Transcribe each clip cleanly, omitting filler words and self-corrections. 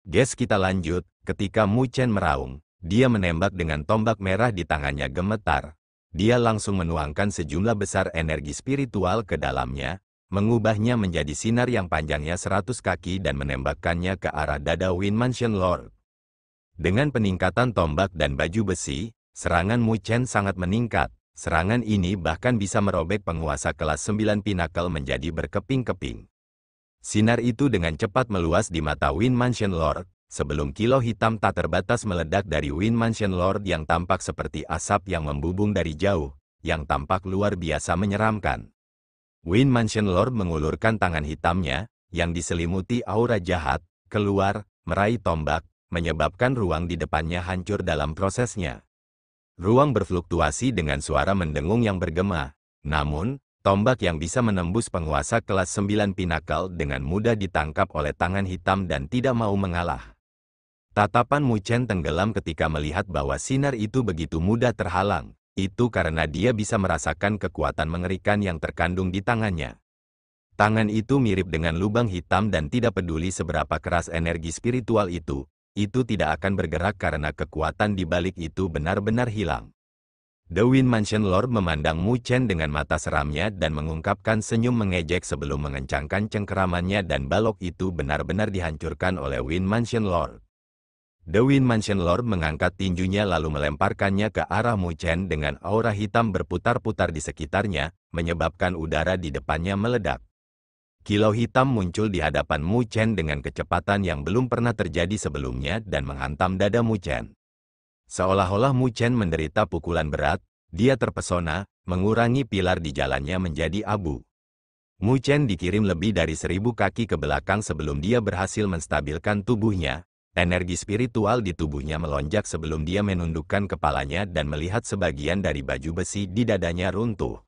Guys, kita lanjut. Ketika Mu Chen meraung, dia menembak dengan tombak merah di tangannya gemetar. Dia langsung menuangkan sejumlah besar energi spiritual ke dalamnya, mengubahnya menjadi sinar yang panjangnya 100 kaki dan menembakkannya ke arah dada Wind Mansion Lord. Dengan peningkatan tombak dan baju besi, serangan Mu Chen sangat meningkat. Serangan ini bahkan bisa merobek penguasa kelas 9 Pinnacle menjadi berkeping-keping. Sinar itu dengan cepat meluas di mata Wind Mansion Lord, sebelum kilau hitam tak terbatas meledak dari Wind Mansion Lord yang tampak seperti asap yang membubung dari jauh, yang tampak luar biasa menyeramkan. Wind Mansion Lord mengulurkan tangan hitamnya, yang diselimuti aura jahat, keluar, meraih tombak, menyebabkan ruang di depannya hancur dalam prosesnya. Ruang berfluktuasi dengan suara mendengung yang bergema, namun, tombak yang bisa menembus penguasa kelas 9 Pinnacle dengan mudah ditangkap oleh tangan hitam dan tidak mau mengalah. Tatapan Mu Chen tenggelam ketika melihat bahwa sinar itu begitu mudah terhalang. Itu karena dia bisa merasakan kekuatan mengerikan yang terkandung di tangannya. Tangan itu mirip dengan lubang hitam dan tidak peduli seberapa keras energi spiritual itu tidak akan bergerak karena kekuatan di balik itu benar-benar hilang. The Wind Mansion Lord memandang Mu Chen dengan mata seramnya dan mengungkapkan senyum mengejek sebelum mengencangkan cengkeramannya dan balok itu benar-benar dihancurkan oleh Wind Mansion Lord. The Wind Mansion Lord mengangkat tinjunya lalu melemparkannya ke arah Mu Chen dengan aura hitam berputar-putar di sekitarnya, menyebabkan udara di depannya meledak. Kilau hitam muncul di hadapan Mu Chen dengan kecepatan yang belum pernah terjadi sebelumnya dan menghantam dada Mu Chen. Seolah-olah Mu Chen menderita pukulan berat, dia terpesona, mengurangi pilar di jalannya menjadi abu. Mu Chen dikirim lebih dari 1000 kaki ke belakang sebelum dia berhasil menstabilkan tubuhnya. Energi spiritual di tubuhnya melonjak sebelum dia menundukkan kepalanya dan melihat sebagian dari baju besi di dadanya runtuh.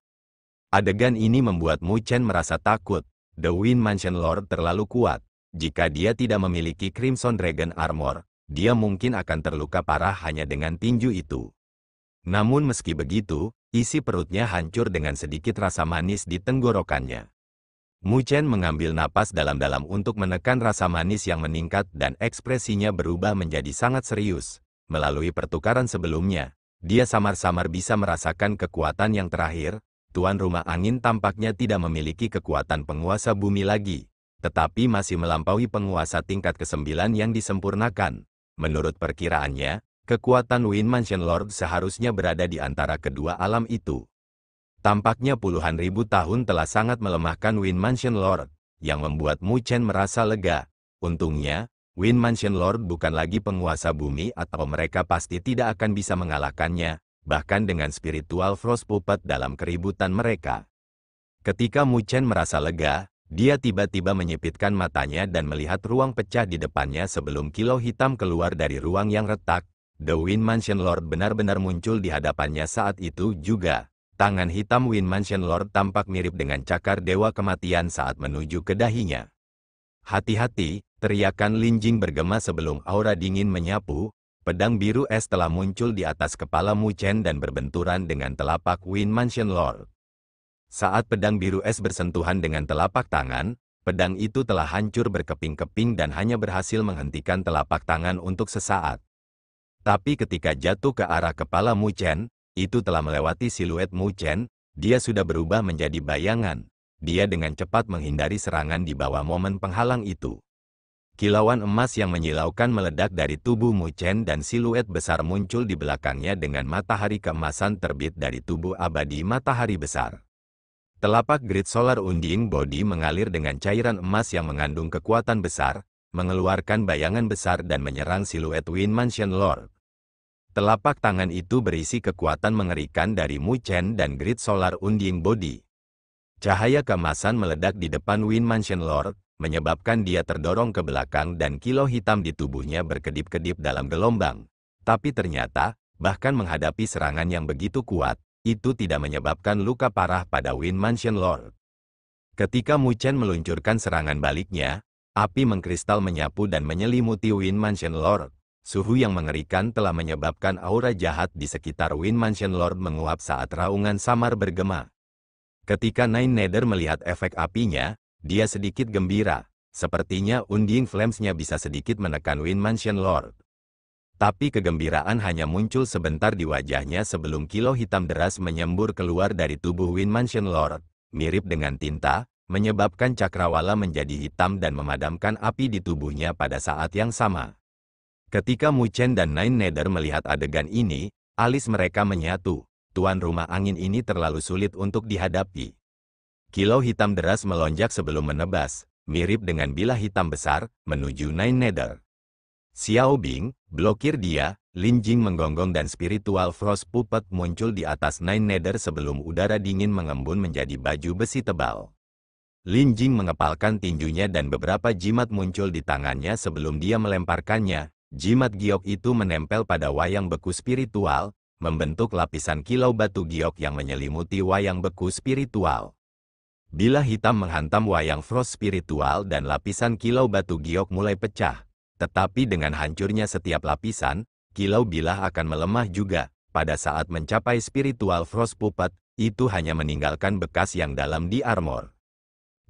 Adegan ini membuat Mu Chen merasa takut. The Wind Mansion Lord terlalu kuat. Jika dia tidak memiliki Crimson Dragon Armor, dia mungkin akan terluka parah hanya dengan tinju itu. Namun meski begitu, isi perutnya hancur dengan sedikit rasa manis di tenggorokannya. Mu Chen mengambil napas dalam-dalam untuk menekan rasa manis yang meningkat dan ekspresinya berubah menjadi sangat serius. Melalui pertukaran sebelumnya, dia samar-samar bisa merasakan kekuatan yang terakhir. Tuan rumah angin tampaknya tidak memiliki kekuatan penguasa bumi lagi, tetapi masih melampaui penguasa tingkat ke-9 yang disempurnakan. Menurut perkiraannya, kekuatan Wind Mansion Lord seharusnya berada di antara kedua alam itu. Tampaknya puluhan ribu tahun telah sangat melemahkan Wind Mansion Lord, yang membuat Mu Chen merasa lega. Untungnya, Wind Mansion Lord bukan lagi penguasa bumi atau mereka pasti tidak akan bisa mengalahkannya, bahkan dengan spiritual Frost Puppet dalam keributan mereka. Ketika Mu Chen merasa lega, dia tiba-tiba menyipitkan matanya dan melihat ruang pecah di depannya sebelum kilau hitam keluar dari ruang yang retak. The Wind Mansion Lord benar-benar muncul di hadapannya saat itu juga. Tangan hitam Wind Mansion Lord tampak mirip dengan cakar dewa kematian saat menuju ke dahinya. Hati-hati, teriakan Lin Jing bergema sebelum aura dingin menyapu. Pedang biru es telah muncul di atas kepala Mu Chen dan berbenturan dengan telapak Wind Mansion Lord. Saat pedang biru es bersentuhan dengan telapak tangan, pedang itu telah hancur berkeping-keping dan hanya berhasil menghentikan telapak tangan untuk sesaat. Tapi ketika jatuh ke arah kepala Mu Chen, itu telah melewati siluet Mu Chen, dia sudah berubah menjadi bayangan. Dia dengan cepat menghindari serangan di bawah momen penghalang itu. Kilauan emas yang menyilaukan meledak dari tubuh Mu Chen dan siluet besar muncul di belakangnya dengan matahari keemasan terbit dari tubuh abadi matahari besar. Telapak Great Solar Unding Body mengalir dengan cairan emas yang mengandung kekuatan besar, mengeluarkan bayangan besar dan menyerang siluet Wind Mansion Lord. Telapak tangan itu berisi kekuatan mengerikan dari Mu Chen dan Great Solar Unding Body. Cahaya keemasan meledak di depan Wind Mansion Lord, menyebabkan dia terdorong ke belakang dan kilau hitam di tubuhnya berkedip-kedip dalam gelombang. Tapi ternyata, bahkan menghadapi serangan yang begitu kuat, itu tidak menyebabkan luka parah pada Wind Mansion Lord. Ketika Mu Chen meluncurkan serangan baliknya, api mengkristal menyapu dan menyelimuti Wind Mansion Lord. Suhu yang mengerikan telah menyebabkan aura jahat di sekitar Wind Mansion Lord menguap saat raungan samar bergema. Ketika Nine Nether melihat efek apinya, dia sedikit gembira. Sepertinya Undying Flames-nya bisa sedikit menekan Wind Mansion Lord. Tapi kegembiraan hanya muncul sebentar di wajahnya sebelum kilau hitam deras menyembur keluar dari tubuh Wind Mansion Lord, mirip dengan tinta, menyebabkan cakrawala menjadi hitam dan memadamkan api di tubuhnya pada saat yang sama. Ketika Mu Chen dan Nine Nether melihat adegan ini, alis mereka menyatu. Tuan rumah angin ini terlalu sulit untuk dihadapi. Kilau hitam deras melonjak sebelum menebas, mirip dengan bilah hitam besar, menuju Nine Nether. Xiao Bing, blokir dia, Lin Jing menggonggong dan spiritual frost puppet muncul di atas Nine Nether sebelum udara dingin mengembun menjadi baju besi tebal. Lin Jing mengepalkan tinjunya dan beberapa jimat muncul di tangannya sebelum dia melemparkannya. Jimat giok itu menempel pada wayang beku spiritual, membentuk lapisan kilau batu giok yang menyelimuti wayang beku spiritual. Bilah hitam menghantam wayang frost spiritual dan lapisan kilau batu giok mulai pecah. Tetapi dengan hancurnya setiap lapisan, kilau bilah akan melemah juga. Pada saat mencapai spiritual frost puppet, itu hanya meninggalkan bekas yang dalam di armor.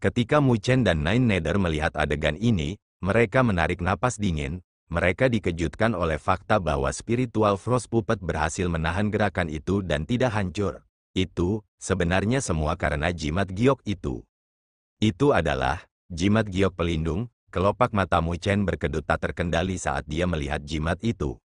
Ketika Mu Chen dan Nine Nether melihat adegan ini, mereka menarik napas dingin. Mereka dikejutkan oleh fakta bahwa spiritual frost puppet berhasil menahan gerakan itu dan tidak hancur. Itu, sebenarnya semua karena jimat giok itu. Itu adalah, jimat giok pelindung. Kelopak mata Mu Chen berkedut tak terkendali saat dia melihat jimat itu.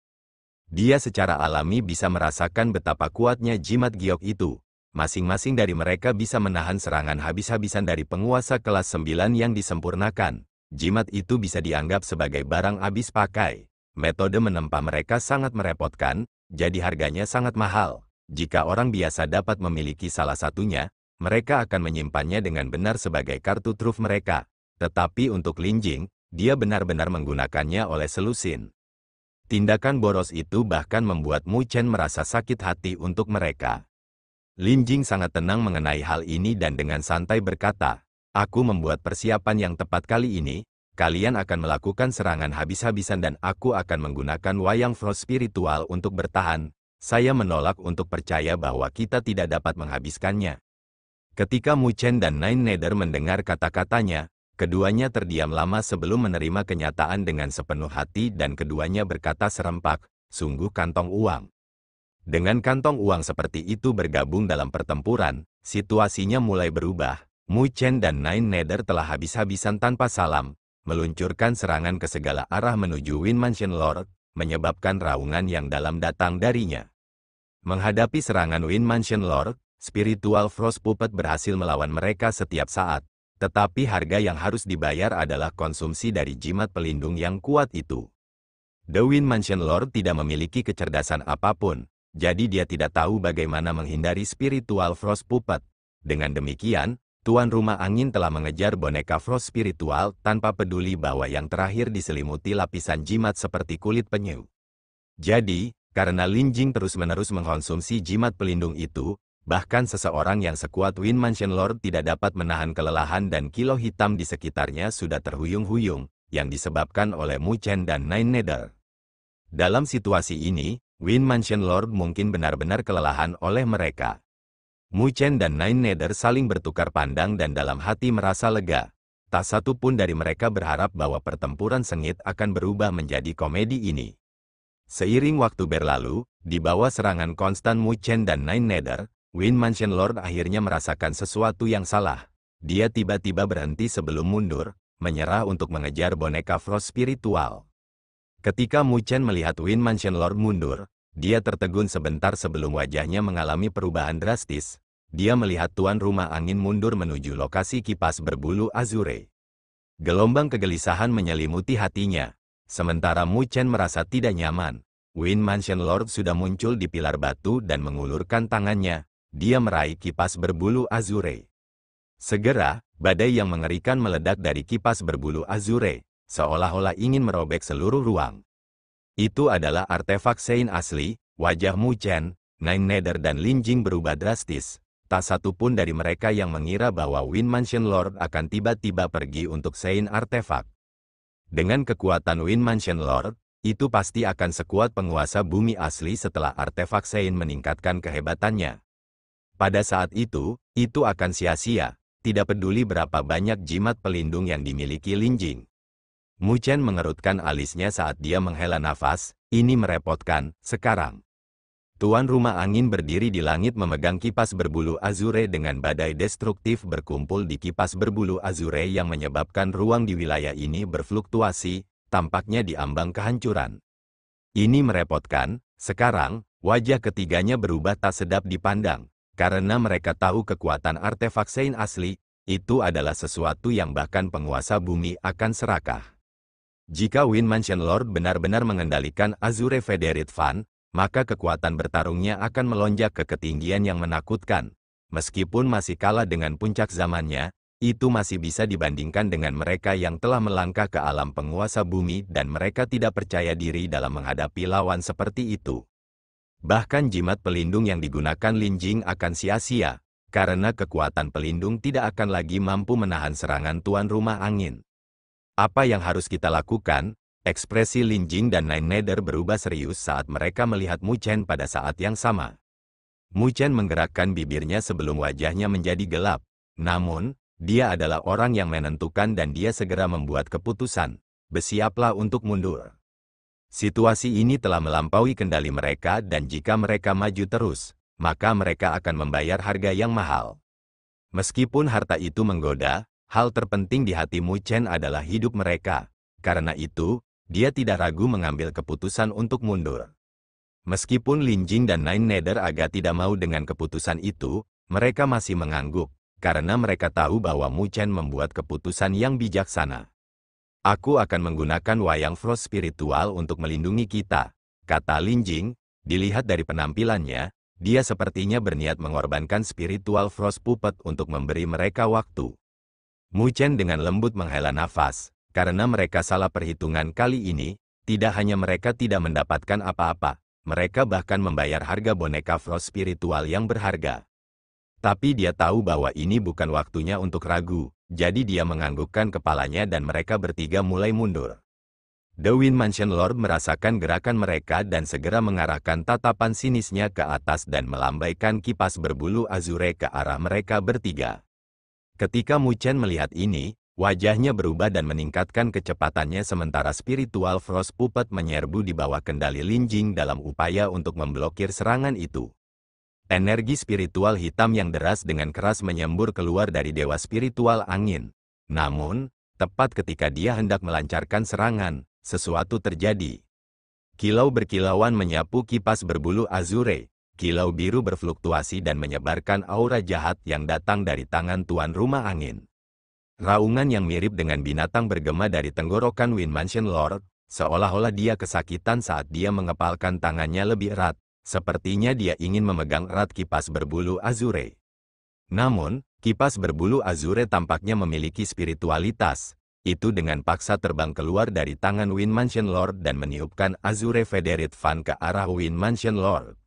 Dia secara alami bisa merasakan betapa kuatnya jimat giok itu. Masing-masing dari mereka bisa menahan serangan habis-habisan dari penguasa kelas 9 yang disempurnakan. Jimat itu bisa dianggap sebagai barang habis pakai. Metode menempa mereka sangat merepotkan, jadi harganya sangat mahal. Jika orang biasa dapat memiliki salah satunya, mereka akan menyimpannya dengan benar sebagai kartu truf mereka. Tetapi untuk Lin Jing, dia benar-benar menggunakannya oleh selusin. Tindakan boros itu bahkan membuat Mu Chen merasa sakit hati untuk mereka. Lin Jing sangat tenang mengenai hal ini dan dengan santai berkata, "Aku membuat persiapan yang tepat kali ini, kalian akan melakukan serangan habis-habisan dan aku akan menggunakan wayang frost spiritual untuk bertahan. Saya menolak untuk percaya bahwa kita tidak dapat menghabiskannya." Ketika Mu Chen dan Nine Nether mendengar kata-katanya, keduanya terdiam lama sebelum menerima kenyataan dengan sepenuh hati dan keduanya berkata serempak, "Sungguh kantong uang." Dengan kantong uang seperti itu bergabung dalam pertempuran, situasinya mulai berubah. Mu Chen dan Nine Nether telah habis-habisan tanpa salam, meluncurkan serangan ke segala arah menuju Wind Mansion Lord, menyebabkan raungan yang dalam datang darinya. Menghadapi serangan Wind Mansion Lord, spiritual frost puppet berhasil melawan mereka setiap saat, tetapi harga yang harus dibayar adalah konsumsi dari jimat pelindung yang kuat itu. The Wind Mansion Lord tidak memiliki kecerdasan apapun, jadi dia tidak tahu bagaimana menghindari spiritual frost puppet. Dengan demikian, Tuan rumah angin telah mengejar boneka frost spiritual tanpa peduli bahwa yang terakhir diselimuti lapisan jimat seperti kulit penyu. Jadi, karena Lin Jing terus-menerus mengkonsumsi jimat pelindung itu, bahkan seseorang yang sekuat Wind Mansion Lord tidak dapat menahan kelelahan dan kilau hitam di sekitarnya sudah terhuyung-huyung, yang disebabkan oleh Mu Chen dan Nine Nether. Dalam situasi ini, Wind Mansion Lord mungkin benar-benar kelelahan oleh mereka. Mu Chen dan Nine Nether saling bertukar pandang dan dalam hati merasa lega. Tak satu pun dari mereka berharap bahwa pertempuran sengit akan berubah menjadi komedi ini. Seiring waktu berlalu, di bawah serangan konstan Mu Chen dan Nine Nether, Wind Mansion Lord akhirnya merasakan sesuatu yang salah. Dia tiba-tiba berhenti sebelum mundur, menyerah untuk mengejar boneka frost spiritual. Ketika Mu Chen melihat Wind Mansion Lord mundur, dia tertegun sebentar sebelum wajahnya mengalami perubahan drastis. Dia melihat tuan rumah angin mundur menuju lokasi kipas berbulu azure. Gelombang kegelisahan menyelimuti hatinya. Sementara Mu Chen merasa tidak nyaman. Wind Mansion Lord sudah muncul di pilar batu dan mengulurkan tangannya. Dia meraih kipas berbulu azure. Segera, badai yang mengerikan meledak dari kipas berbulu azure, seolah-olah ingin merobek seluruh ruang. Itu adalah artefak Sein asli. Wajah Mu Chen, Nine Nether dan Lin Jing berubah drastis. Tak satu pun dari mereka yang mengira bahwa Wind Mansion Lord akan tiba-tiba pergi untuk Sein artefak. Dengan kekuatan Wind Mansion Lord, itu pasti akan sekuat penguasa bumi asli setelah artefak Sein meningkatkan kehebatannya. Pada saat itu akan sia-sia. tidak peduli berapa banyak jimat pelindung yang dimiliki Lin Jing. Mu Chen mengerutkan alisnya saat dia menghela nafas, ini merepotkan, sekarang. Tuan rumah angin berdiri di langit memegang kipas berbulu azure dengan badai destruktif berkumpul di kipas berbulu azure yang menyebabkan ruang di wilayah ini berfluktuasi, tampaknya di ambang kehancuran. Ini merepotkan, sekarang, wajah ketiganya berubah tak sedap dipandang, karena mereka tahu kekuatan artefak Sein asli, itu adalah sesuatu yang bahkan penguasa bumi akan serakah. Jika Wind Mansion Lord benar-benar mengendalikan Azure Federate Fan, maka kekuatan bertarungnya akan melonjak ke ketinggian yang menakutkan. Meskipun masih kalah dengan puncak zamannya, itu masih bisa dibandingkan dengan mereka yang telah melangkah ke alam penguasa bumi dan mereka tidak percaya diri dalam menghadapi lawan seperti itu. Bahkan jimat pelindung yang digunakan Lin Jing akan sia-sia, karena kekuatan pelindung tidak akan lagi mampu menahan serangan tuan rumah angin. Apa yang harus kita lakukan? Ekspresi Lin Jing dan Nine Nether berubah serius saat mereka melihat Mu Chen pada saat yang sama. Mu Chen menggerakkan bibirnya sebelum wajahnya menjadi gelap. Namun, dia adalah orang yang menentukan dan dia segera membuat keputusan. Bersiaplah untuk mundur. Situasi ini telah melampaui kendali mereka dan jika mereka maju terus, maka mereka akan membayar harga yang mahal. Meskipun harta itu menggoda, hal terpenting di hati Mu Chen adalah hidup mereka. Karena itu, dia tidak ragu mengambil keputusan untuk mundur. Meskipun Lin Jing dan Nine Nether agak tidak mau dengan keputusan itu, mereka masih mengangguk, karena mereka tahu bahwa Mu Chen membuat keputusan yang bijaksana. Aku akan menggunakan Wayang Frost spiritual untuk melindungi kita, kata Lin Jing. Dilihat dari penampilannya, dia sepertinya berniat mengorbankan spiritual Frost Puppet untuk memberi mereka waktu. Mu Chen dengan lembut menghela nafas. Karena mereka salah perhitungan kali ini, tidak hanya mereka tidak mendapatkan apa-apa, mereka bahkan membayar harga boneka Frost spiritual yang berharga. Tapi dia tahu bahwa ini bukan waktunya untuk ragu, jadi dia menganggukkan kepalanya dan mereka bertiga mulai mundur. The Wind Mansion Lord merasakan gerakan mereka dan segera mengarahkan tatapan sinisnya ke atas dan melambaikan kipas berbulu azure ke arah mereka bertiga. Ketika Mu Chen melihat ini, wajahnya berubah dan meningkatkan kecepatannya sementara spiritual Frost Puppet menyerbu di bawah kendali Lin Jing dalam upaya untuk memblokir serangan itu. Energi spiritual hitam yang deras dengan keras menyembur keluar dari dewa spiritual angin. Namun, tepat ketika dia hendak melancarkan serangan, sesuatu terjadi. Kilau berkilauan menyapu kipas berbulu azure. Kilau biru berfluktuasi dan menyebarkan aura jahat yang datang dari tangan tuan rumah angin. Raungan yang mirip dengan binatang bergema dari tenggorokan Wind Mansion Lord, seolah-olah dia kesakitan saat dia mengepalkan tangannya lebih erat, sepertinya dia ingin memegang erat kipas berbulu azure. Namun, kipas berbulu azure tampaknya memiliki spiritualitas, itu dengan paksa terbang keluar dari tangan Wind Mansion Lord dan meniupkan Azure Federate Fan ke arah Wind Mansion Lord.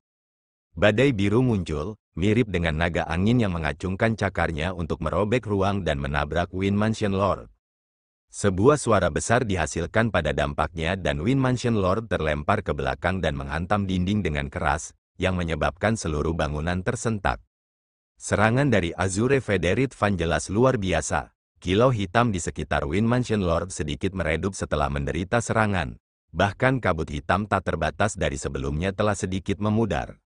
Badai biru muncul, mirip dengan naga angin yang mengacungkan cakarnya untuk merobek ruang dan menabrak Wind Mansion Lord. Sebuah suara besar dihasilkan pada dampaknya dan Wind Mansion Lord terlempar ke belakang dan menghantam dinding dengan keras, yang menyebabkan seluruh bangunan tersentak. Serangan dari Azure Federate Fan jelas luar biasa. Kilau hitam di sekitar Wind Mansion Lord sedikit meredup setelah menderita serangan. Bahkan kabut hitam tak terbatas dari sebelumnya telah sedikit memudar.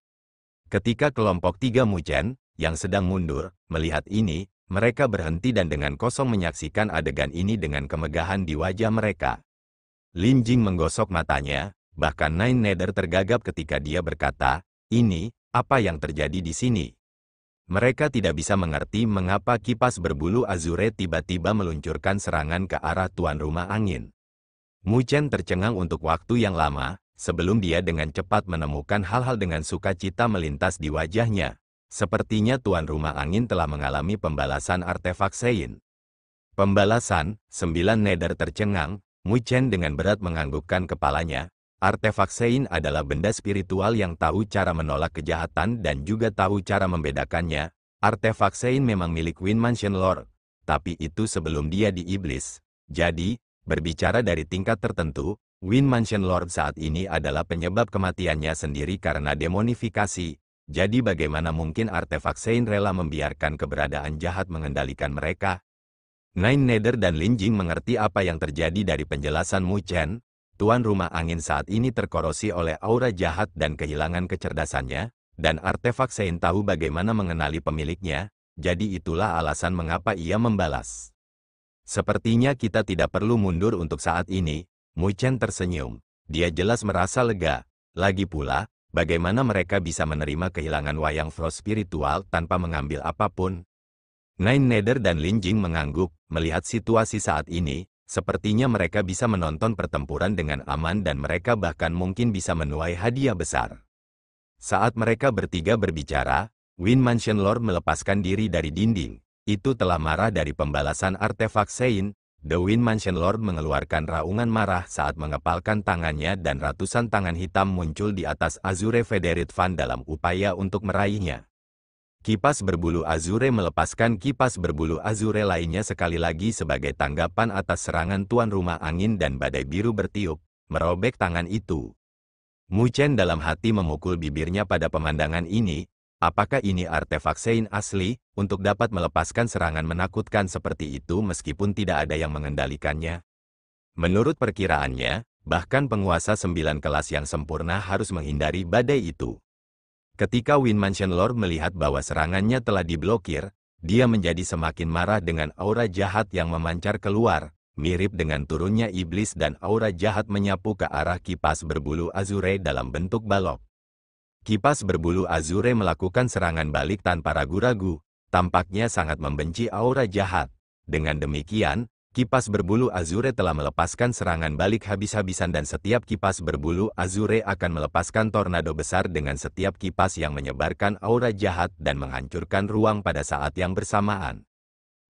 Ketika kelompok 3 Mu Chen, yang sedang mundur, melihat ini, mereka berhenti dan dengan kosong menyaksikan adegan ini dengan kemegahan di wajah mereka. Lin Jing menggosok matanya, bahkan Nine Nether tergagap ketika dia berkata, ini, apa yang terjadi di sini? Mereka tidak bisa mengerti mengapa kipas berbulu azure tiba-tiba meluncurkan serangan ke arah tuan rumah angin. Mu Chen tercengang untuk waktu yang lama, sebelum dia dengan cepat menemukan hal-hal dengan sukacita melintas di wajahnya. Sepertinya tuan rumah angin telah mengalami pembalasan artefak Sein. Pembalasan, 9 Nether tercengang, Mu Chen dengan berat menganggukkan kepalanya. Artefak Sein adalah benda spiritual yang tahu cara menolak kejahatan dan juga tahu cara membedakannya. Artefak Sein memang milik Wind Mansion Lord, tapi itu sebelum dia di iblis. Jadi, berbicara dari tingkat tertentu, Wind Mansion Lord saat ini adalah penyebab kematiannya sendiri karena demonifikasi. Jadi bagaimana mungkin artefak Sein rela membiarkan keberadaan jahat mengendalikan mereka? Nine Nether dan Lin Jing mengerti apa yang terjadi dari penjelasan Mu Chen. Tuan rumah angin saat ini terkorosi oleh aura jahat dan kehilangan kecerdasannya, dan artefak Sein tahu bagaimana mengenali pemiliknya, jadi itulah alasan mengapa ia membalas. Sepertinya kita tidak perlu mundur untuk saat ini, Mu Chen tersenyum. Dia jelas merasa lega. Lagi pula, bagaimana mereka bisa menerima kehilangan wayang frost spiritual tanpa mengambil apapun? Nine Nether dan Lin Jing mengangguk, melihat situasi saat ini, sepertinya mereka bisa menonton pertempuran dengan aman dan mereka bahkan mungkin bisa menuai hadiah besar. Saat mereka bertiga berbicara, Wind Mansion Lord melepaskan diri dari dinding. Itu telah marah dari pembalasan artefak Sein. The Wind Mansion Lord mengeluarkan raungan marah saat mengepalkan tangannya dan ratusan tangan hitam muncul di atas Azure Federate Fan dalam upaya untuk meraihnya. Kipas berbulu Azure melepaskan kipas berbulu Azure lainnya sekali lagi sebagai tanggapan atas serangan tuan rumah angin dan badai biru bertiup, merobek tangan itu. Mu Chen dalam hati memukul bibirnya pada pemandangan ini. Apakah ini artefak Sein asli, untuk dapat melepaskan serangan menakutkan seperti itu meskipun tidak ada yang mengendalikannya? Menurut perkiraannya, bahkan penguasa 9 kelas yang sempurna harus menghindari badai itu. Ketika Wind Mansion Lord melihat bahwa serangannya telah diblokir, dia menjadi semakin marah dengan aura jahat yang memancar keluar, mirip dengan turunnya iblis dan aura jahat menyapu ke arah kipas berbulu Azure dalam bentuk balok. Kipas berbulu Azure melakukan serangan balik tanpa ragu-ragu, tampaknya sangat membenci aura jahat. Dengan demikian, kipas berbulu Azure telah melepaskan serangan balik habis-habisan dan setiap kipas berbulu Azure akan melepaskan tornado besar dengan setiap kipas yang menyebarkan aura jahat dan menghancurkan ruang pada saat yang bersamaan.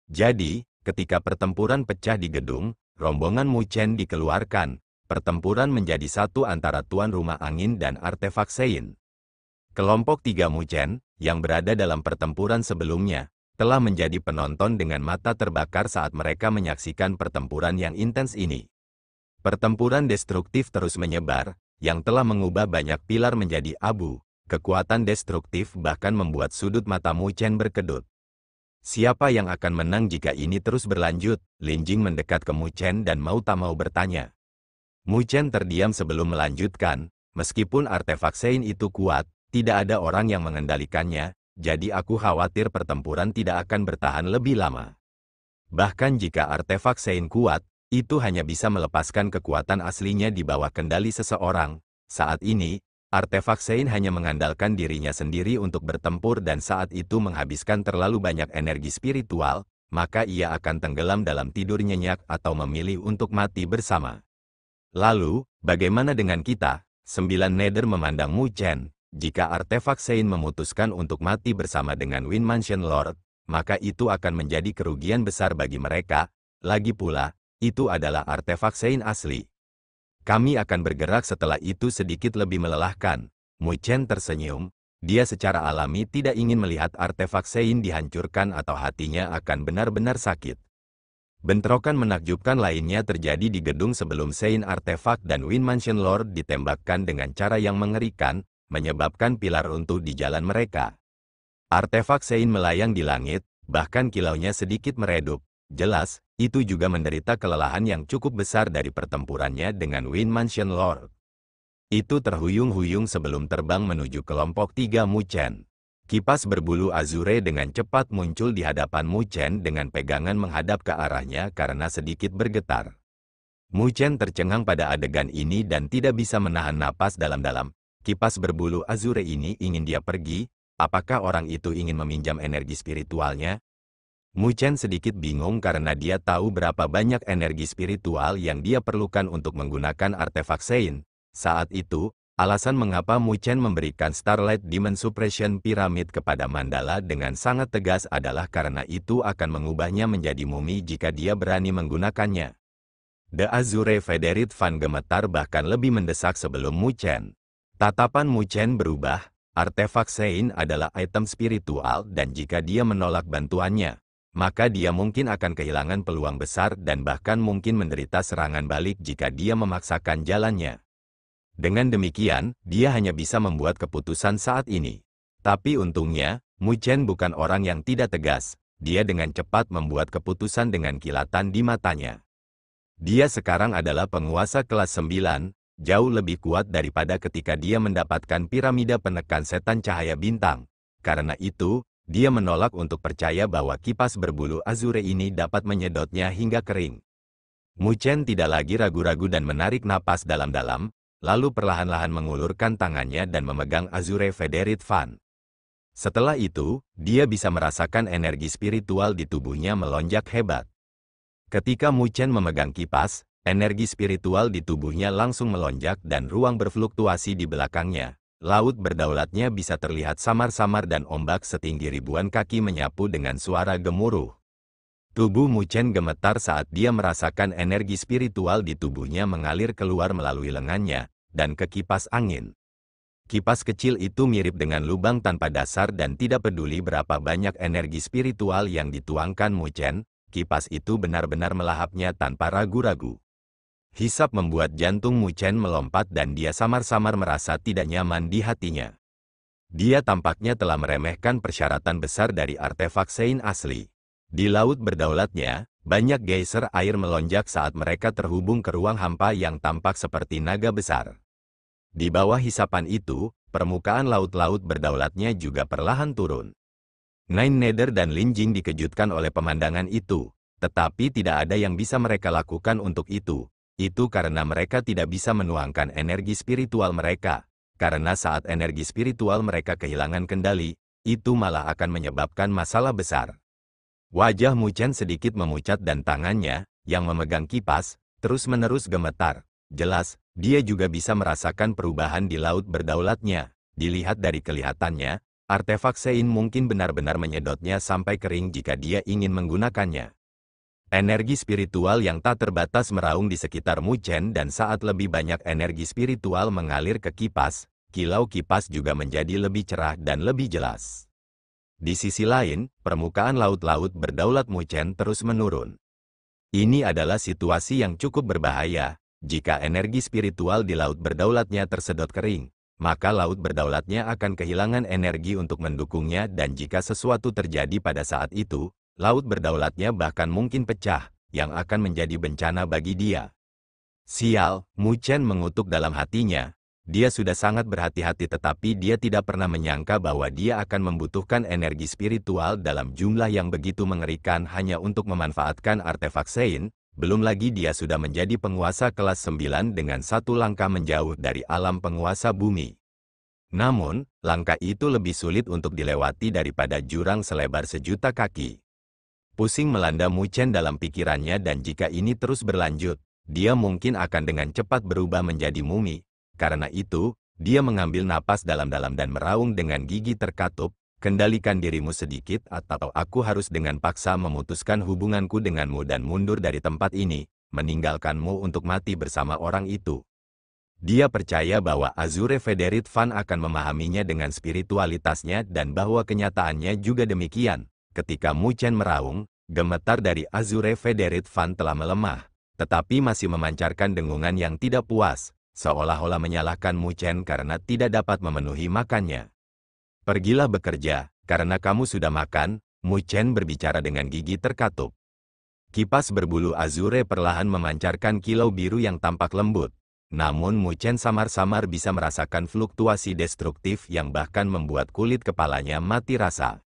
Jadi, ketika pertempuran pecah di gedung, rombongan Mu Chen dikeluarkan. Pertempuran menjadi satu antara tuan rumah angin dan artefak Sein. Kelompok 3 Mu Chen, yang berada dalam pertempuran sebelumnya, telah menjadi penonton dengan mata terbakar saat mereka menyaksikan pertempuran yang intens ini. Pertempuran destruktif terus menyebar, yang telah mengubah banyak pilar menjadi abu. Kekuatan destruktif bahkan membuat sudut mata Mu Chen berkedut. Siapa yang akan menang jika ini terus berlanjut? Lin Jing mendekat ke Mu Chen dan mau tak mau bertanya. Mu Chen terdiam sebelum melanjutkan, meskipun artefak Sein itu kuat, tidak ada orang yang mengendalikannya, jadi aku khawatir pertempuran tidak akan bertahan lebih lama. Bahkan jika artefak Sein kuat, itu hanya bisa melepaskan kekuatan aslinya di bawah kendali seseorang. Saat ini, artefak Sein hanya mengandalkan dirinya sendiri untuk bertempur dan saat itu menghabiskan terlalu banyak energi spiritual, maka ia akan tenggelam dalam tidur nyenyak atau memilih untuk mati bersama. Lalu, bagaimana dengan kita? 9 Nether memandang Mu Chen. Jika artefak Sein memutuskan untuk mati bersama dengan Wind Mansion Lord, maka itu akan menjadi kerugian besar bagi mereka. Lagi pula, itu adalah artefak Sein asli. Kami akan bergerak setelah itu sedikit lebih melelahkan. Mu Chen tersenyum. Dia secara alami tidak ingin melihat artefak Sein dihancurkan atau hatinya akan benar-benar sakit. Bentrokan menakjubkan lainnya terjadi di gedung sebelum Sein artefak dan Wind Mansion Lord ditembakkan dengan cara yang mengerikan, menyebabkan pilar runtuh di jalan mereka. Artefak Sein melayang di langit, bahkan kilaunya sedikit meredup. Jelas, itu juga menderita kelelahan yang cukup besar dari pertempurannya dengan Wind Mansion Lord. Itu terhuyung-huyung sebelum terbang menuju kelompok 3 Mu Chen. Kipas berbulu Azure dengan cepat muncul di hadapan Mu Chen dengan pegangan menghadap ke arahnya karena sedikit bergetar. Mu Chen tercengang pada adegan ini dan tidak bisa menahan napas dalam-dalam. Kipas berbulu Azure ini ingin dia pergi, apakah orang itu ingin meminjam energi spiritualnya? Mu Chen sedikit bingung karena dia tahu berapa banyak energi spiritual yang dia perlukan untuk menggunakan artefak Sein. Saat itu, alasan mengapa Mu Chen memberikan Starlight Demon Suppression Pyramid kepada Mandala dengan sangat tegas adalah karena itu akan mengubahnya menjadi mumi jika dia berani menggunakannya. The Azure Federate Fan gemetar bahkan lebih mendesak sebelum Mu Chen. Tatapan Mu Chen berubah, artefak Sein adalah item spiritual dan jika dia menolak bantuannya, maka dia mungkin akan kehilangan peluang besar dan bahkan mungkin menderita serangan balik jika dia memaksakan jalannya. Dengan demikian, dia hanya bisa membuat keputusan saat ini. Tapi untungnya, Mu Chen bukan orang yang tidak tegas. Dia dengan cepat membuat keputusan dengan kilatan di matanya. Dia sekarang adalah penguasa kelas 9, jauh lebih kuat daripada ketika dia mendapatkan piramida penekan setan cahaya bintang. Karena itu, dia menolak untuk percaya bahwa kipas berbulu azure ini dapat menyedotnya hingga kering. Mu Chen tidak lagi ragu-ragu dan menarik napas dalam-dalam, lalu perlahan-lahan mengulurkan tangannya dan memegang Azure Feathered Fan. Setelah itu, dia bisa merasakan energi spiritual di tubuhnya melonjak hebat. Ketika Mu Chen memegang kipas, energi spiritual di tubuhnya langsung melonjak dan ruang berfluktuasi di belakangnya. Laut berdaulatnya bisa terlihat samar-samar dan ombak setinggi ribuan kaki menyapu dengan suara gemuruh. Tubuh Mu Chen gemetar saat dia merasakan energi spiritual di tubuhnya mengalir keluar melalui lengannya dan ke kipas angin. Kipas kecil itu mirip dengan lubang tanpa dasar dan tidak peduli berapa banyak energi spiritual yang dituangkan Mu Chen, kipas itu benar-benar melahapnya tanpa ragu-ragu. Hisap membuat jantung Mu Chen melompat dan dia samar-samar merasa tidak nyaman di hatinya. Dia tampaknya telah meremehkan persyaratan besar dari artefak Sein asli. Di laut berdaulatnya, banyak geyser air melonjak saat mereka terhubung ke ruang hampa yang tampak seperti naga besar. Di bawah hisapan itu, permukaan laut-laut berdaulatnya juga perlahan turun. Nine Nether dan Lin Jing dikejutkan oleh pemandangan itu, tetapi tidak ada yang bisa mereka lakukan untuk itu. Itu karena mereka tidak bisa menuangkan energi spiritual mereka, karena saat energi spiritual mereka kehilangan kendali, itu malah akan menyebabkan masalah besar. Wajah Mu Chen sedikit memucat dan tangannya, yang memegang kipas, terus-menerus gemetar. Jelas, dia juga bisa merasakan perubahan di laut berdaulatnya. Dilihat dari kelihatannya, artefak Sein mungkin benar-benar menyedotnya sampai kering jika dia ingin menggunakannya. Energi spiritual yang tak terbatas meraung di sekitar Mu Chen dan saat lebih banyak energi spiritual mengalir ke kipas, kilau kipas juga menjadi lebih cerah dan lebih jelas. Di sisi lain, permukaan laut-laut berdaulat Mu Chen terus menurun. Ini adalah situasi yang cukup berbahaya. Jika energi spiritual di laut berdaulatnya tersedot kering, maka laut berdaulatnya akan kehilangan energi untuk mendukungnya dan jika sesuatu terjadi pada saat itu, laut berdaulatnya bahkan mungkin pecah, yang akan menjadi bencana bagi dia. Sial, Mu Chen mengutuk dalam hatinya. Dia sudah sangat berhati-hati tetapi dia tidak pernah menyangka bahwa dia akan membutuhkan energi spiritual dalam jumlah yang begitu mengerikan hanya untuk memanfaatkan artefak Sein. Belum lagi dia sudah menjadi penguasa kelas 9 dengan satu langkah menjauh dari alam penguasa bumi. Namun, langkah itu lebih sulit untuk dilewati daripada jurang selebar 1.000.000 kaki. Pusing melanda Mu Chen dalam pikirannya dan jika ini terus berlanjut, dia mungkin akan dengan cepat berubah menjadi mumi. Karena itu, dia mengambil napas dalam-dalam dan meraung dengan gigi terkatup. Kendalikan dirimu sedikit atau aku harus dengan paksa memutuskan hubunganku denganmu dan mundur dari tempat ini, meninggalkanmu untuk mati bersama orang itu. Dia percaya bahwa Azure Feathered Fan akan memahaminya dengan spiritualitasnya dan bahwa kenyataannya juga demikian. Ketika Mu Chen meraung, gemetar dari Azure Feathered Fan telah melemah, tetapi masih memancarkan dengungan yang tidak puas, seolah-olah menyalahkan Mu Chen karena tidak dapat memenuhi makannya. Pergilah bekerja, karena kamu sudah makan, Mu Chen berbicara dengan gigi terkatup. Kipas berbulu azure perlahan memancarkan kilau biru yang tampak lembut. Namun Mu Chen samar-samar bisa merasakan fluktuasi destruktif yang bahkan membuat kulit kepalanya mati rasa.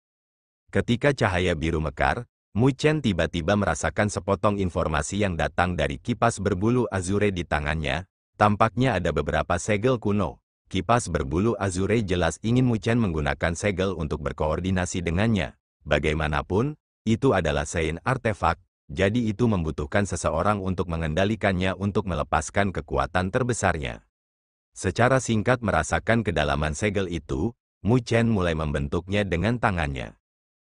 Ketika cahaya biru mekar, Mu Chen tiba-tiba merasakan sepotong informasi yang datang dari kipas berbulu azure di tangannya. Tampaknya ada beberapa segel kuno. Kipas berbulu azure jelas ingin Mu Chen menggunakan segel untuk berkoordinasi dengannya. Bagaimanapun, itu adalah Sein artefak, jadi itu membutuhkan seseorang untuk mengendalikannya untuk melepaskan kekuatan terbesarnya. Secara singkat merasakan kedalaman segel itu, Mu Chen mulai membentuknya dengan tangannya.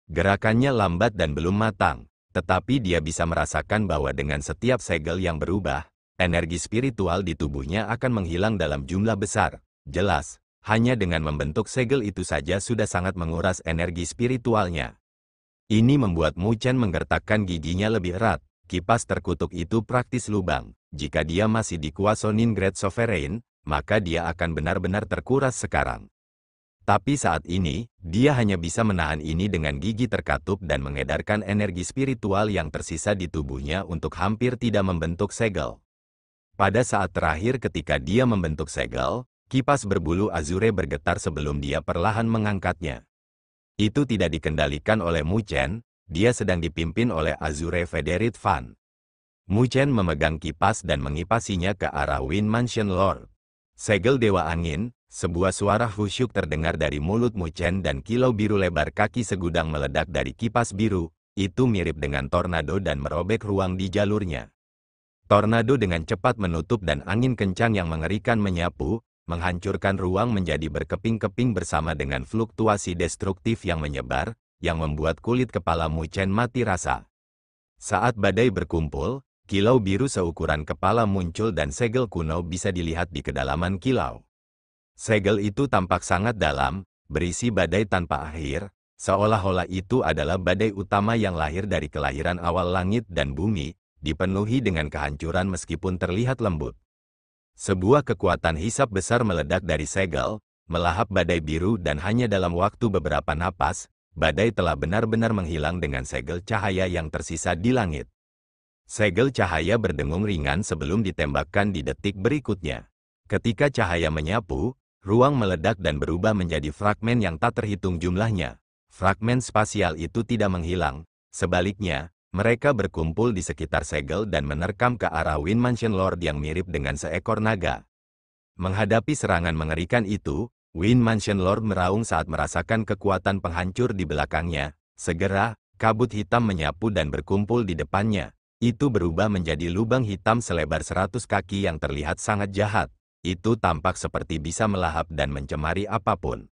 Gerakannya lambat dan belum matang, tetapi dia bisa merasakan bahwa dengan setiap segel yang berubah, energi spiritual di tubuhnya akan menghilang dalam jumlah besar. Jelas, hanya dengan membentuk segel itu saja sudah sangat menguras energi spiritualnya. Ini membuat Mu Chen menggertakkan giginya lebih erat. Kipas terkutuk itu praktis lubang. Jika dia masih dikuasonin Great Sovereign, maka dia akan benar-benar terkuras sekarang. Tapi saat ini, dia hanya bisa menahan ini dengan gigi terkatup dan mengedarkan energi spiritual yang tersisa di tubuhnya untuk hampir tidak membentuk segel. Pada saat terakhir ketika dia membentuk segel, kipas berbulu azure bergetar sebelum dia perlahan mengangkatnya. Itu tidak dikendalikan oleh Mu Chen, dia sedang dipimpin oleh Azure Federate Fan. Mu Chen memegang kipas dan mengipasinya ke arah Wind Mansion Lord. Segel Dewa Angin, sebuah suara khusyuk terdengar dari mulut Mu Chen dan kilau biru lebar kaki segudang meledak dari kipas biru, itu mirip dengan tornado dan merobek ruang di jalurnya. Tornado dengan cepat menutup dan angin kencang yang mengerikan menyapu, menghancurkan ruang menjadi berkeping-keping bersama dengan fluktuasi destruktif yang menyebar, yang membuat kulit kepala Mu Chen mati rasa. Saat badai berkumpul, kilau biru seukuran kepala muncul dan segel kuno bisa dilihat di kedalaman kilau. Segel itu tampak sangat dalam, berisi badai tanpa akhir, seolah-olah itu adalah badai utama yang lahir dari kelahiran awal langit dan bumi, dipenuhi dengan kehancuran meskipun terlihat lembut. Sebuah kekuatan hisap besar meledak dari segel, melahap badai biru dan hanya dalam waktu beberapa napas, badai telah benar-benar menghilang dengan segel cahaya yang tersisa di langit. Segel cahaya berdengung ringan sebelum ditembakkan di detik berikutnya. Ketika cahaya menyapu, ruang meledak dan berubah menjadi fragmen yang tak terhitung jumlahnya. Fragmen spasial itu tidak menghilang, sebaliknya, mereka berkumpul di sekitar segel dan menerkam ke arah Wind Mansion Lord yang mirip dengan seekor naga. Menghadapi serangan mengerikan itu, Wind Mansion Lord meraung saat merasakan kekuatan penghancur di belakangnya. Segera, kabut hitam menyapu dan berkumpul di depannya. Itu berubah menjadi lubang hitam selebar 100 kaki yang terlihat sangat jahat. Itu tampak seperti bisa melahap dan mencemari apapun.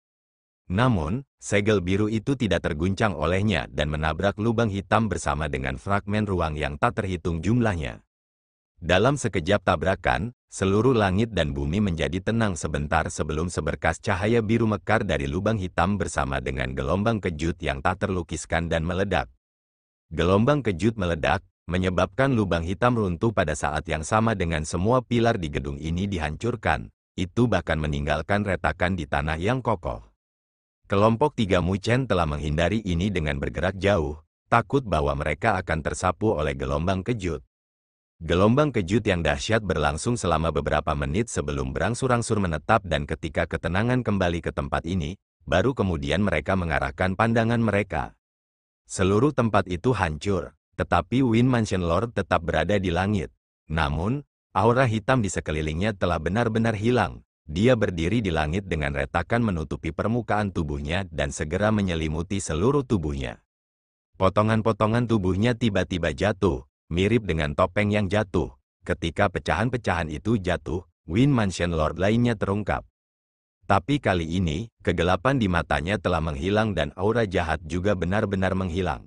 Namun, segel biru itu tidak terguncang olehnya dan menabrak lubang hitam bersama dengan fragmen ruang yang tak terhitung jumlahnya. Dalam sekejap tabrakan, seluruh langit dan bumi menjadi tenang sebentar sebelum seberkas cahaya biru mekar dari lubang hitam bersama dengan gelombang kejut yang tak terlukiskan dan meledak. Gelombang kejut meledak, menyebabkan lubang hitam runtuh pada saat yang sama dengan semua pilar di gedung ini dihancurkan, itu bahkan meninggalkan retakan di tanah yang kokoh. Kelompok 3 Mu Chen telah menghindari ini dengan bergerak jauh, takut bahwa mereka akan tersapu oleh gelombang kejut. Gelombang kejut yang dahsyat berlangsung selama beberapa menit sebelum berangsur-angsur menetap dan ketika ketenangan kembali ke tempat ini, baru kemudian mereka mengarahkan pandangan mereka. Seluruh tempat itu hancur. Tetapi Wind Mansion Lord tetap berada di langit. Namun, aura hitam di sekelilingnya telah benar-benar hilang. Dia berdiri di langit dengan retakan menutupi permukaan tubuhnya dan segera menyelimuti seluruh tubuhnya. Potongan-potongan tubuhnya tiba-tiba jatuh, mirip dengan topeng yang jatuh. Ketika pecahan-pecahan itu jatuh, Wind Mansion Lord lainnya terungkap. Tapi kali ini, kegelapan di matanya telah menghilang dan aura jahat juga benar-benar menghilang.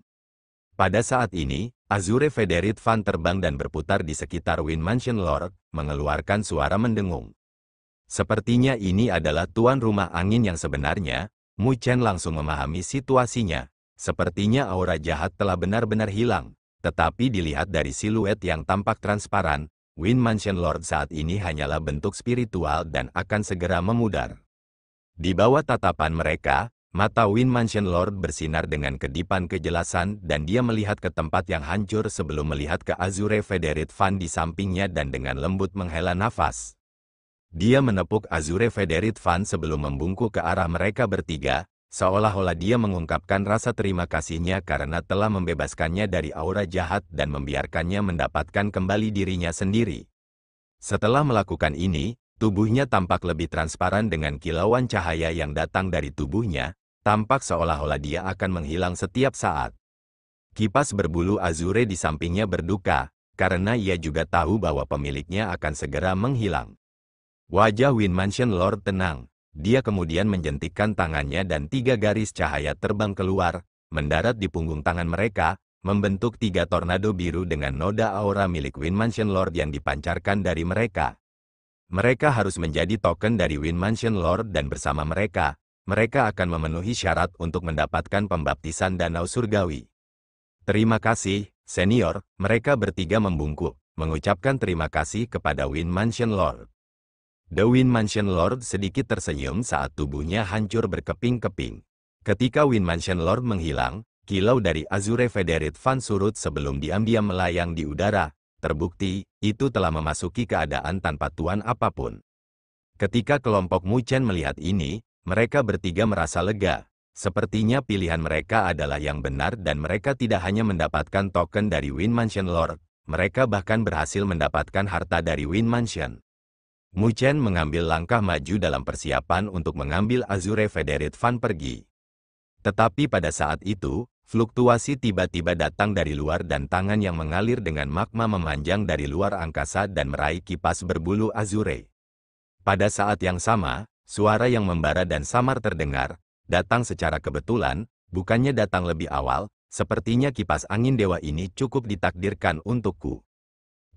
Pada saat ini, Azure Federate Fan terbang dan berputar di sekitar Wind Mansion Lord, mengeluarkan suara mendengung. Sepertinya ini adalah tuan rumah angin yang sebenarnya. Mu Chen langsung memahami situasinya. Sepertinya aura jahat telah benar-benar hilang. Tetapi dilihat dari siluet yang tampak transparan, Wind Mansion Lord saat ini hanyalah bentuk spiritual dan akan segera memudar. Di bawah tatapan mereka, mata Wind Mansion Lord bersinar dengan kedipan kejelasan dan dia melihat ke tempat yang hancur sebelum melihat ke Azure Federate Fan di sampingnya dan dengan lembut menghela nafas. Dia menepuk Azure Federate Fan sebelum membungkuk ke arah mereka bertiga, seolah-olah dia mengungkapkan rasa terima kasihnya karena telah membebaskannya dari aura jahat dan membiarkannya mendapatkan kembali dirinya sendiri. Setelah melakukan ini, tubuhnya tampak lebih transparan dengan kilauan cahaya yang datang dari tubuhnya, tampak seolah-olah dia akan menghilang setiap saat. Kipas berbulu azure di sampingnya berduka, karena ia juga tahu bahwa pemiliknya akan segera menghilang. Wajah Wind Mansion Lord tenang, dia kemudian menjentikkan tangannya dan 3 garis cahaya terbang keluar, mendarat di punggung tangan mereka, membentuk 3 tornado biru dengan noda aura milik Wind Mansion Lord yang dipancarkan dari mereka. Mereka harus menjadi token dari Wind Mansion Lord dan bersama mereka akan memenuhi syarat untuk mendapatkan pembaptisan danau surgawi. Terima kasih, senior, mereka bertiga membungkuk, mengucapkan terima kasih kepada Wind Mansion Lord. The Wind Mansion Lord sedikit tersenyum saat tubuhnya hancur berkeping-keping. Ketika Wind Mansion Lord menghilang, kilau dari Azure Federate Fan surut sebelum diam-diam melayang di udara. Terbukti, itu telah memasuki keadaan tanpa tuan apapun. Ketika kelompok Mu Chen melihat ini, mereka bertiga merasa lega. Sepertinya pilihan mereka adalah yang benar dan mereka tidak hanya mendapatkan token dari Wind Mansion Lord, mereka bahkan berhasil mendapatkan harta dari Wind Mansion. Mu Chen mengambil langkah maju dalam persiapan untuk mengambil Azure Federate Fan pergi. Tetapi pada saat itu, fluktuasi tiba-tiba datang dari luar dan tangan yang mengalir dengan magma memanjang dari luar angkasa dan meraih kipas berbulu Azure. Pada saat yang sama, suara yang membara dan samar terdengar, datang secara kebetulan, bukannya datang lebih awal, sepertinya kipas angin dewa ini cukup ditakdirkan untukku.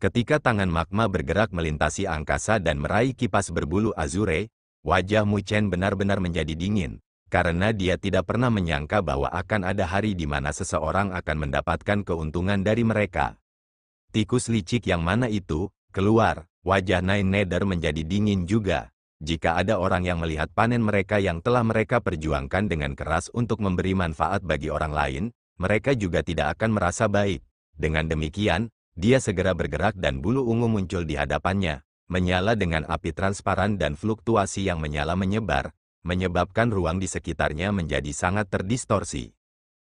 Ketika tangan magma bergerak melintasi angkasa dan meraih kipas berbulu Azure, wajah Mu Chen benar-benar menjadi dingin, karena dia tidak pernah menyangka bahwa akan ada hari di mana seseorang akan mendapatkan keuntungan dari mereka. Tikus licik yang mana itu, keluar, wajah Nine Nether menjadi dingin juga. Jika ada orang yang melihat panen mereka yang telah mereka perjuangkan dengan keras untuk memberi manfaat bagi orang lain, mereka juga tidak akan merasa baik. Dengan demikian, dia segera bergerak dan bulu ungu muncul di hadapannya, menyala dengan api transparan dan fluktuasi yang menyala menyebar, menyebabkan ruang di sekitarnya menjadi sangat terdistorsi.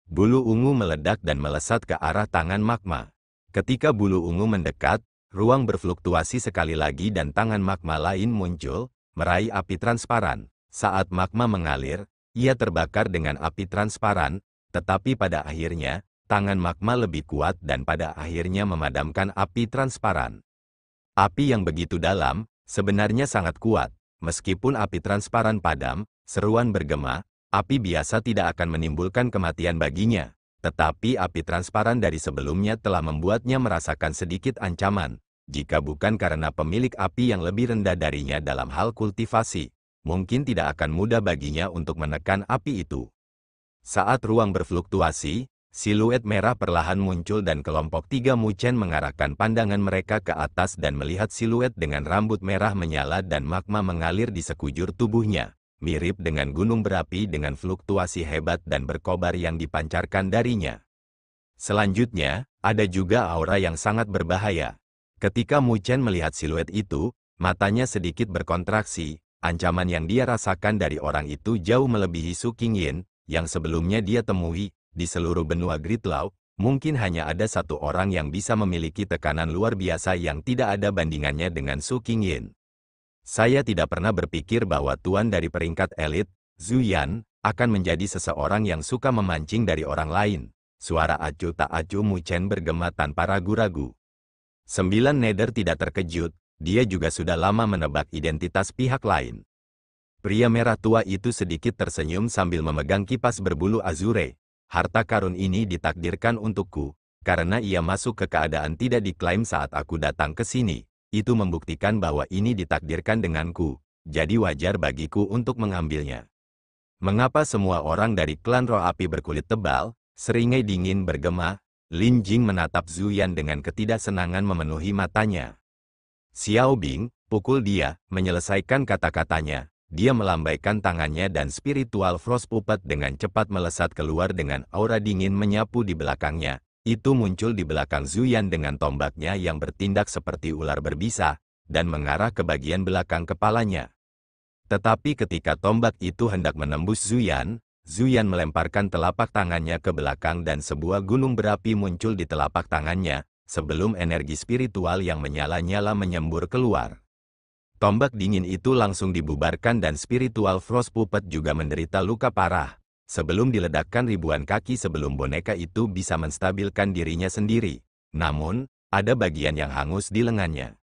Bulu ungu meledak dan melesat ke arah tangan magma. Ketika bulu ungu mendekat, ruang berfluktuasi sekali lagi dan tangan magma lain muncul, meraih api transparan. Saat magma mengalir, ia terbakar dengan api transparan, tetapi pada akhirnya, tangan magma lebih kuat dan pada akhirnya memadamkan api transparan. Api yang begitu dalam, sebenarnya sangat kuat. Meskipun api transparan padam, seruan bergema, api biasa tidak akan menimbulkan kematian baginya. Tetapi api transparan dari sebelumnya telah membuatnya merasakan sedikit ancaman. Jika bukan karena pemilik api yang lebih rendah darinya dalam hal kultivasi, mungkin tidak akan mudah baginya untuk menekan api itu. Saat ruang berfluktuasi, siluet merah perlahan muncul dan kelompok tiga Mu Chen mengarahkan pandangan mereka ke atas dan melihat siluet dengan rambut merah menyala dan magma mengalir di sekujur tubuhnya, mirip dengan gunung berapi dengan fluktuasi hebat dan berkobar yang dipancarkan darinya. Selanjutnya, ada juga aura yang sangat berbahaya. Ketika Mu Chen melihat siluet itu, matanya sedikit berkontraksi, ancaman yang dia rasakan dari orang itu jauh melebihi Su Qingyin, yang sebelumnya dia temui. Di seluruh benua Gridlaw, mungkin hanya ada satu orang yang bisa memiliki tekanan luar biasa yang tidak ada bandingannya dengan Su Qingyin. Saya tidak pernah berpikir bahwa tuan dari peringkat elit, Zhu Yan, akan menjadi seseorang yang suka memancing dari orang lain. Suara acuh tak acuh Mu Chen bergema tanpa ragu-ragu. 9 Nether tidak terkejut, dia juga sudah lama menebak identitas pihak lain. Pria merah tua itu sedikit tersenyum sambil memegang kipas berbulu Azure. Harta karun ini ditakdirkan untukku, karena ia masuk ke keadaan tidak diklaim saat aku datang ke sini. Itu membuktikan bahwa ini ditakdirkan denganku, jadi wajar bagiku untuk mengambilnya. Mengapa semua orang dari klan roh api berkulit tebal, seringai dingin bergema? Lin Jing menatap Zhu Yan dengan ketidaksenangan memenuhi matanya. Xiao Bing, pukul dia, menyelesaikan kata-katanya. Dia melambaikan tangannya dan spiritual frost puppet dengan cepat melesat keluar dengan aura dingin menyapu di belakangnya. Itu muncul di belakang Zhu Yan dengan tombaknya yang bertindak seperti ular berbisa, dan mengarah ke bagian belakang kepalanya. Tetapi ketika tombak itu hendak menembus Zhu Yan melemparkan telapak tangannya ke belakang dan sebuah gunung berapi muncul di telapak tangannya, sebelum energi spiritual yang menyala-nyala menyembur keluar. Tombak dingin itu langsung dibubarkan dan spiritual frost puppet juga menderita luka parah. Sebelum diledakkan ribuan kaki sebelum boneka itu bisa menstabilkan dirinya sendiri. Namun, ada bagian yang hangus di lengannya.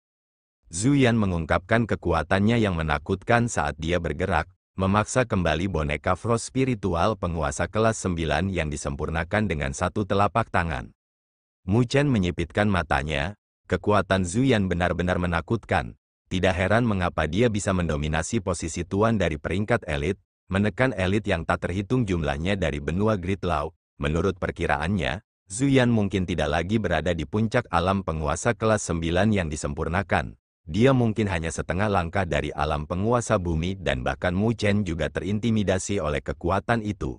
Zhu Yan mengungkapkan kekuatannya yang menakutkan saat dia bergerak, memaksa kembali boneka frost spiritual penguasa kelas 9 yang disempurnakan dengan satu telapak tangan. Mu Chen menyipitkan matanya, kekuatan Zhu Yan benar-benar menakutkan. Tidak heran mengapa dia bisa mendominasi posisi tuan dari peringkat elit, menekan elit yang tak terhitung jumlahnya dari benua Gridlaw. Menurut perkiraannya, Zhu Yan mungkin tidak lagi berada di puncak alam penguasa kelas 9 yang disempurnakan. dia mungkin hanya setengah langkah dari alam penguasa bumi dan bahkan Mu Chen juga terintimidasi oleh kekuatan itu.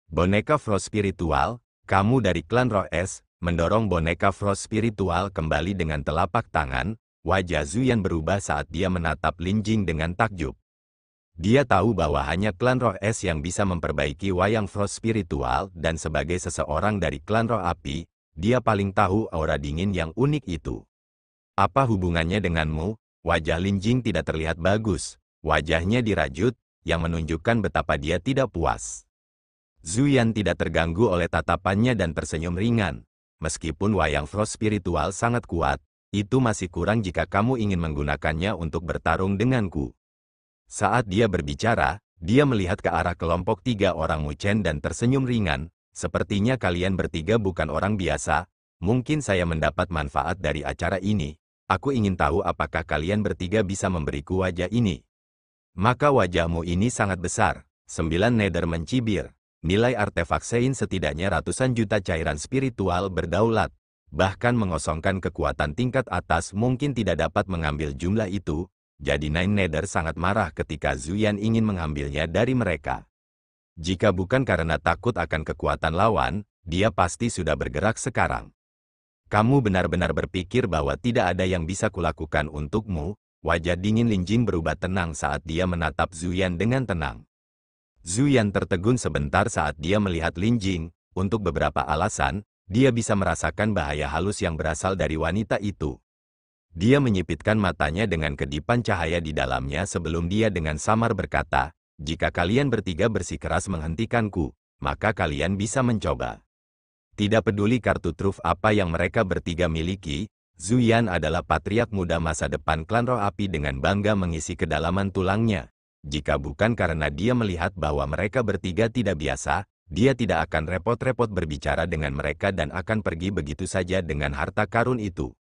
Boneka Frost spiritual, kamu dari klan Roh Es, mendorong boneka Frost spiritual kembali dengan telapak tangan. Wajah Zuyan berubah saat dia menatap Lin Jing dengan takjub. Dia tahu bahwa hanya klan Roh Es yang bisa memperbaiki wayang Frost spiritual dan sebagai seseorang dari klan Roh Api, dia paling tahu aura dingin yang unik itu. Apa hubungannya denganmu? Wajah Lin Jing tidak terlihat bagus. Wajahnya dirajut, yang menunjukkan betapa dia tidak puas. Zuyan tidak terganggu oleh tatapannya dan tersenyum ringan. Meskipun wayang Frost spiritual sangat kuat, itu masih kurang jika kamu ingin menggunakannya untuk bertarung denganku. Saat dia berbicara, dia melihat ke arah kelompok 3 orang Mu Chen dan tersenyum ringan. Sepertinya kalian bertiga bukan orang biasa. Mungkin saya mendapat manfaat dari acara ini. Aku ingin tahu apakah kalian bertiga bisa memberiku wajah ini. Maka wajahmu ini sangat besar. 9 nether mencibir. Nilai artefak Sein setidaknya ratusan juta cairan spiritual berdaulat. Bahkan mengosongkan kekuatan tingkat atas mungkin tidak dapat mengambil jumlah itu. Jadi Nine Nether sangat marah ketika Zuyan ingin mengambilnya dari mereka. Jika bukan karena takut akan kekuatan lawan, dia pasti sudah bergerak sekarang. Kamu benar-benar berpikir bahwa tidak ada yang bisa kulakukan untukmu? Wajah dingin Lin Jing berubah tenang saat dia menatap Zuyan dengan tenang. Zuyan tertegun sebentar saat dia melihat Lin Jing. Untuk beberapa alasan, dia bisa merasakan bahaya halus yang berasal dari wanita itu. Dia menyipitkan matanya dengan kedipan cahaya di dalamnya sebelum dia dengan samar berkata, jika kalian bertiga bersikeras menghentikanku, maka kalian bisa mencoba. Tidak peduli kartu truf apa yang mereka bertiga miliki, Zuyan adalah patriark muda masa depan klan Roh Api dengan bangga mengisi kedalaman tulangnya. Jika bukan karena dia melihat bahwa mereka bertiga tidak biasa, dia tidak akan repot-repot berbicara dengan mereka dan akan pergi begitu saja dengan harta karun itu.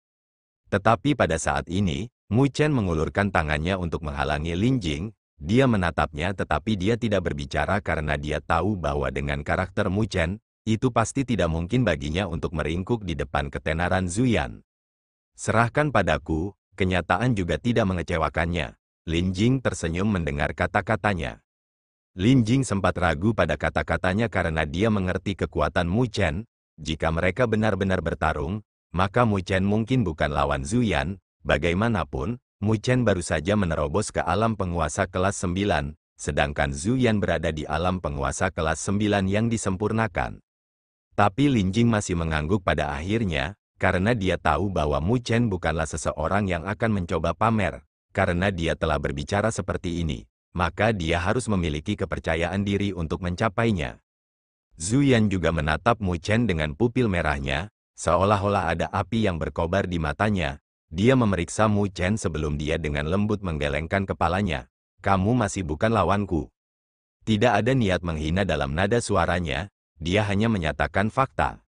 Tetapi pada saat ini, Mu Chen mengulurkan tangannya untuk menghalangi Lin Jing. Dia menatapnya tetapi dia tidak berbicara karena dia tahu bahwa dengan karakter Mu Chen, itu pasti tidak mungkin baginya untuk meringkuk di depan ketenaran Zuyan. Serahkan padaku, kenyataan juga tidak mengecewakannya. Lin Jing tersenyum mendengar kata-katanya. Lin Jing sempat ragu pada kata-katanya karena dia mengerti kekuatan Mu Chen. Jika mereka benar-benar bertarung, maka Mu Chen mungkin bukan lawan Zuyan. Bagaimanapun, Mu Chen baru saja menerobos ke alam penguasa kelas 9, sedangkan Zuyan berada di alam penguasa kelas 9 yang disempurnakan. Tapi Lin Jing masih mengangguk pada akhirnya, karena dia tahu bahwa Mu Chen bukanlah seseorang yang akan mencoba pamer. Karena dia telah berbicara seperti ini, maka dia harus memiliki kepercayaan diri untuk mencapainya. Zuyan juga menatap Mu Chen dengan pupil merahnya, seolah-olah ada api yang berkobar di matanya. Dia memeriksa Mu Chen sebelum dia dengan lembut menggelengkan kepalanya. Kamu masih bukan lawanku. Tidak ada niat menghina dalam nada suaranya, dia hanya menyatakan fakta.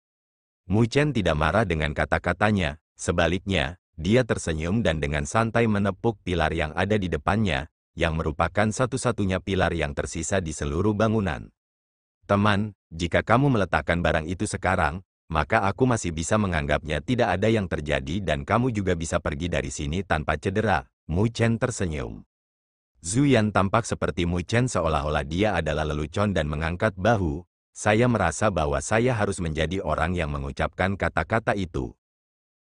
Mu Chen tidak marah dengan kata-katanya, sebaliknya, dia tersenyum dan dengan santai menepuk pilar yang ada di depannya, yang merupakan satu-satunya pilar yang tersisa di seluruh bangunan. Teman, jika kamu meletakkan barang itu sekarang, maka aku masih bisa menganggapnya tidak ada yang terjadi dan kamu juga bisa pergi dari sini tanpa cedera. Mu Chen tersenyum. Zuyan tampak seperti Mu Chen seolah-olah dia adalah lelucon dan mengangkat bahu. Saya merasa bahwa saya harus menjadi orang yang mengucapkan kata-kata itu.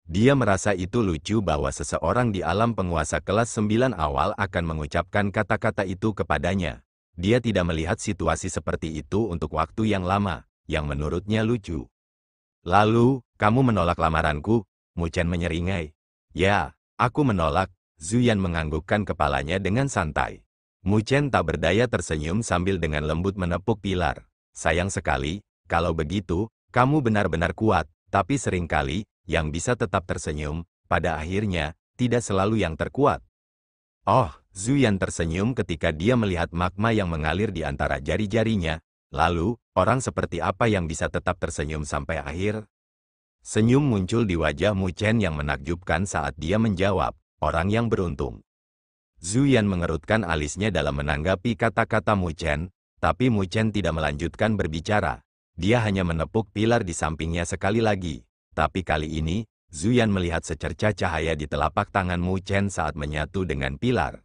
Dia merasa itu lucu bahwa seseorang di alam penguasa kelas 9 awal akan mengucapkan kata-kata itu kepadanya. Dia tidak melihat situasi seperti itu untuk waktu yang lama, yang menurutnya lucu. Lalu, kamu menolak lamaranku? Mu Chen menyeringai. Ya, aku menolak. Zuyan menganggukkan kepalanya dengan santai. Mu Chen tak berdaya tersenyum sambil dengan lembut menepuk pilar. Sayang sekali, kalau begitu, kamu benar-benar kuat, tapi seringkali, yang bisa tetap tersenyum, pada akhirnya, tidak selalu yang terkuat. Oh, Zuyan tersenyum ketika dia melihat magma yang mengalir di antara jari-jarinya. Lalu, orang seperti apa yang bisa tetap tersenyum sampai akhir? Senyum muncul di wajah Mu Chen yang menakjubkan saat dia menjawab, orang yang beruntung. Zuyan mengerutkan alisnya dalam menanggapi kata-kata Mu Chen, tapi Mu Chen tidak melanjutkan berbicara. Dia hanya menepuk pilar di sampingnya sekali lagi. Tapi kali ini, Zuyan melihat secercah cahaya di telapak tangan Mu Chen saat menyatu dengan pilar.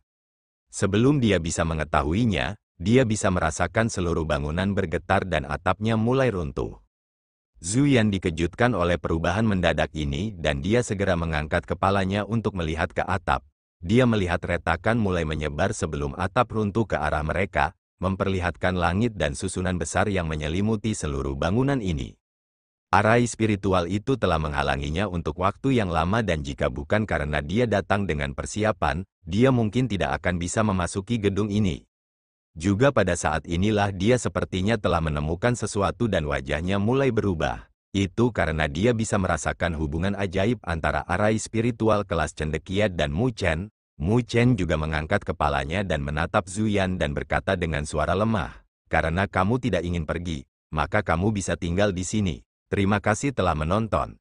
Sebelum dia bisa mengetahuinya, dia bisa merasakan seluruh bangunan bergetar dan atapnya mulai runtuh. Zuyan dikejutkan oleh perubahan mendadak ini dan dia segera mengangkat kepalanya untuk melihat ke atap. Dia melihat retakan mulai menyebar sebelum atap runtuh ke arah mereka, memperlihatkan langit dan susunan besar yang menyelimuti seluruh bangunan ini. Arai spiritual itu telah menghalanginya untuk waktu yang lama dan jika bukan karena dia datang dengan persiapan, dia mungkin tidak akan bisa memasuki gedung ini. Juga pada saat inilah dia sepertinya telah menemukan sesuatu dan wajahnya mulai berubah. Itu karena dia bisa merasakan hubungan ajaib antara arai spiritual kelas cendekiat dan Mu Chen. Mu Chen juga mengangkat kepalanya dan menatap Zuyan dan berkata dengan suara lemah, "Karena kamu tidak ingin pergi, maka kamu bisa tinggal di sini. Terima kasih telah menonton."